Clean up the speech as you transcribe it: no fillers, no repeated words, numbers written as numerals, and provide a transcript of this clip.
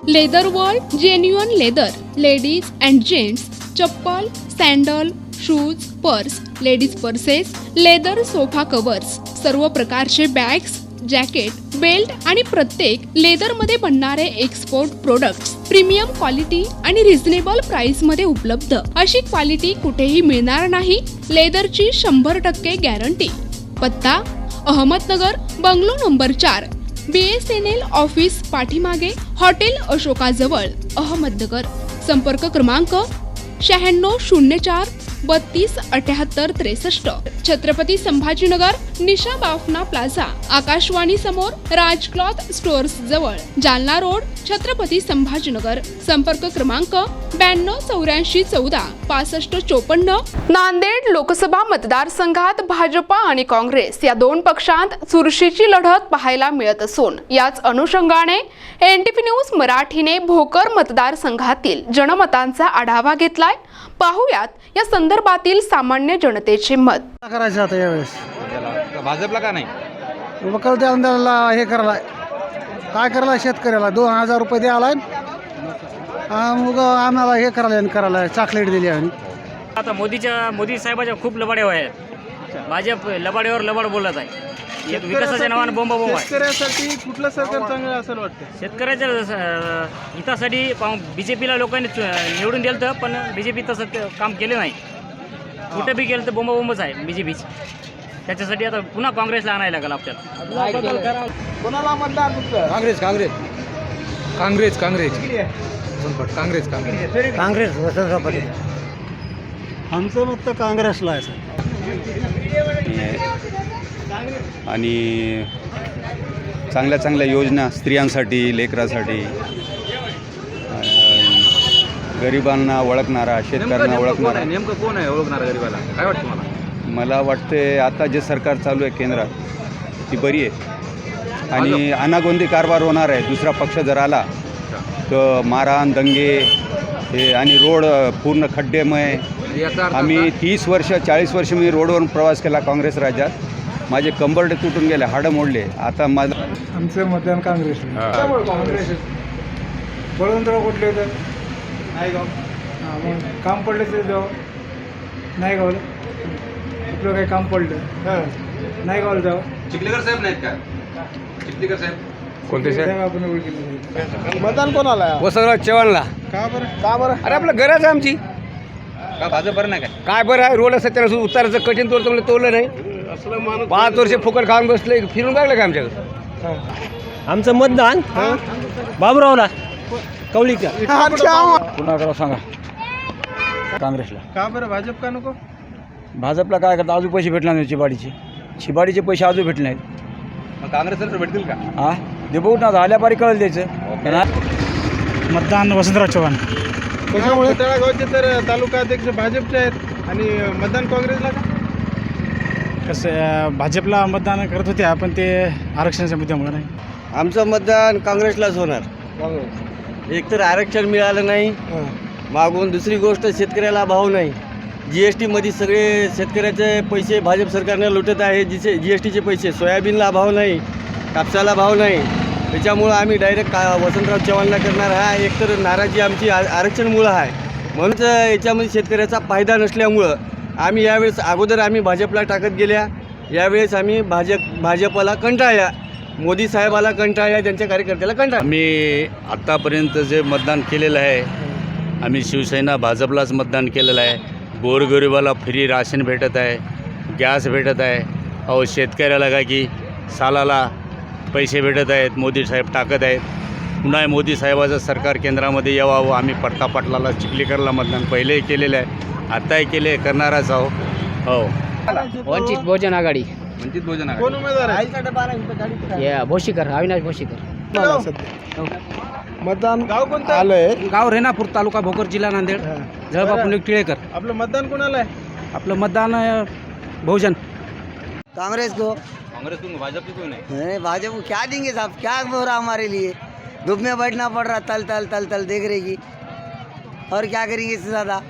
Leather world genuine leather ladies and gents chappal, sandal, shoes, purse, ladies purses, leather sofa covers, सर्व प्रकारचे bags, jacket, belt आणि प्रत्येक लेदरमध्ये बनणारे एक्सपोर्ट प्रोडक्ट्स प्रीमियम क्वालिटी आणि reasonable price मध्ये उपलब्ध. अशी क्वालिटी कुठेही मिळणार नाही. लेदरची 100% गॅरंटी. पत्ता Ahmednagar, bungalow number 4, BSNL office पाठीमागे, हॉटेल अशोकाजवळ, अहमदनगर. संपर्क क्रमांक 9604 32 78 63. छत्रपती संभाजीनगर, निशा बाफना प्लाझा, आकाशवाणी समोर, राज क्लॉथ स्टोअर्स जवळ, जालना रोड, छत्रपती संभाजीनगर. संपर्क क्रमांक 92 84 14 65 54. नांदेड लोकसभा मतदारसंघात भाजपा आणि काँग्रेस या दोन पक्षांत चुरशीची लढत पाहायला मिळत असून याच अनुषंगाने NTV न्यूज मराठीने भोकर मतदारसंघातील जनमतांचा आढावा घेतलाय. पाहुयात या संदर्भातील सामान्य जनतेचे मत. करायचं आता यावेळेस भाजपला का नाही? वकल द्याला हे करायला काय करायला शेतकऱ्याला 2000 रुपये द्यायला मग आम्हाला हे करायला चॉकलेट दिली आणि आता मोदी साहेबाच्या खूप लबाड्या आहेत. भाजप लबाड्यावर लबाड बोलत आहे. एक विकासाच्या नावाने बोंबा आहे. शेतकऱ्यासाठी कुठलं सरकार चांगलं असं वाटतं? शेतकऱ्याच्या हितासाठी BJPला लोकांनी निवडून दिलं तर पण BJP तसं काम केलं नाही. कुठं बी गेलं तर बोंबाच आहे BJPची. त्याच्यासाठी आता पुन्हा काँग्रेसला आणायला लागेल आपल्याला. कोणाला मतदान तुमचं? काँग्रेस काँग्रेस काँग्रेस काँग्रेस काँग्रेस काँग्रेस वसंतराव. आमचं मत तर काँग्रेसला आहे. आणि चांगल्या चांगल्या योजना स्त्रियांसाठी, लेकरासाठी, गरिबांना ओळखणारा, शेतकऱ्यांना ओळखणारा. नेमकं कोण आहे ओळखणार गरीबाला? काय वाटतं मला? मला वाटते आता जे सरकार चालू आहे केंद्रात ती बरी आहे आणि अनागोंदी कारभार होणार आहे. दुसरा पक्ष जर आला तर मारहाण, दंगे हे आणि रोड पूर्ण खड्डेमय. आम्ही 30 वर्ष 40 वर्ष मी रोडवरून प्रवास केला काँग्रेस राज्यात. माझे कंबरडे तुटून गेले, हाडं मोडले. आता माझं आमचं मतदान काँग्रेस. काँग्रेस बळवंतराव कुठले होतं? नायगाव. मग काम पडलं ते जाऊ नायगावला. कुठलं काही काम पडलं नायगावला जाऊ. चिखलीकर साहेब नाहीत का? चिखलीकर साहेब कोणते साहेब? आपण ओळखी मतदान कोणाला आहे? वसंतराव चव्हाणला. का बरं? अरे आपलं गरज आहे आमची. का भाजप बरं नाही काय बरं आहे, रोड असं त्याला उताराचं कठीण तोडतं म्हणजे तोडलं नाही. 5 वर्ष फुकट खाऊन बसले, फिरून लागलं का आमच्याकडे? आमचं मतदान बाबुरावला कवळीकर. पुन्हा सांगा. काँग्रेसला. का बरं भाजप का नको? भाजपला काय करता, अजून पैसे भेटणार नाही. चिबाडीचे पैसे अजून भेटले नाहीत. मग काँग्रेस सरकार भेटतील का? हा ते बघू ना, आल्या बारी कळलं द्यायचं. मतदान वसंतराव चव्हाण. त्याच्यामुळे तळागावचे तर तालुका अध्यक्ष भाजपचे आहेत आणि मतदान काँग्रेसला का? कसं भाजपला मतदान करत होते आपण, ते आरक्षणाच्या मुद्द्यामुळे नाही. आमचं मतदान काँग्रेसलाच होणार. एकतर आरक्षण मिळालं नाही मागून, दुसरी गोष्ट शेतकऱ्याला भाव नाही. GSTमध्ये सगळे शेतकऱ्याचे पैसे भाजप सरकारने लुटत आहे. GSTचे पैसे, सोयाबीनला भाव नाही, कापसाला भाव नाही. त्याच्यामुळं आम्ही डायरेक्ट वसंतराव चव्हाणला करणार आहे. एकतर नाराजी आमची आरक्षणमुळं आहे. म्हणूनच याच्यामध्ये शेतकऱ्याचा फायदा नसल्यामुळं आम्ही यावेळेस, अगोदर आम्ही भाजपला टाकत गेल्या, यावेळेस आम्ही भाजपला कंटाळल्या, मोदी साहेबाला कंटाळल्या, त्यांच्या कार्यकर्त्याला कंटाळल्या. आम्ही आत्तापर्यंत जे मतदान केलेलं आहे, आम्ही शिवसेना भाजपलाच मतदान केलेलं आहे. गोरगरिबाला फ्री राशन भेटत आहे, गॅस भेटत आहे. अहो शेतकऱ्याला काय की सालाला पैसे भेटत आहेत, मोदी साहेब टाकत आहेत. पुन्हा मोदी साहेबाचं सरकार केंद्रामध्ये यावं. आम्ही पट्टा पाटलाला, चिखलीकरला मतदान पहिलेही केलेलं आहे, आत्ताही केले, करणारच आहो. हो. वंचित बहुजन आघाडी. वंचित बहुजन कोण उमेदवार आहे? भोशीकर, अविनाश भोशीकर. मतदान गाव कोणतं? आलंय गाव रेणापूर, तालुका भोकर, जिल्हा नांदेड. जळबा पुणे टिळेकर. आपलं मतदान कोणाला आहे? आपलं मतदान बहुजन. कांग्रेस को. काँग्रेस तुम भाजप की क्यों नहीं? नहीं, भाजप को क्या देंगे साहब, क्या हो रहा हमारे लिए? धूप में बैठना पड़ रहा, तल तल तल तल देख रही, और क्या करेंगे इससे ज़्यादा.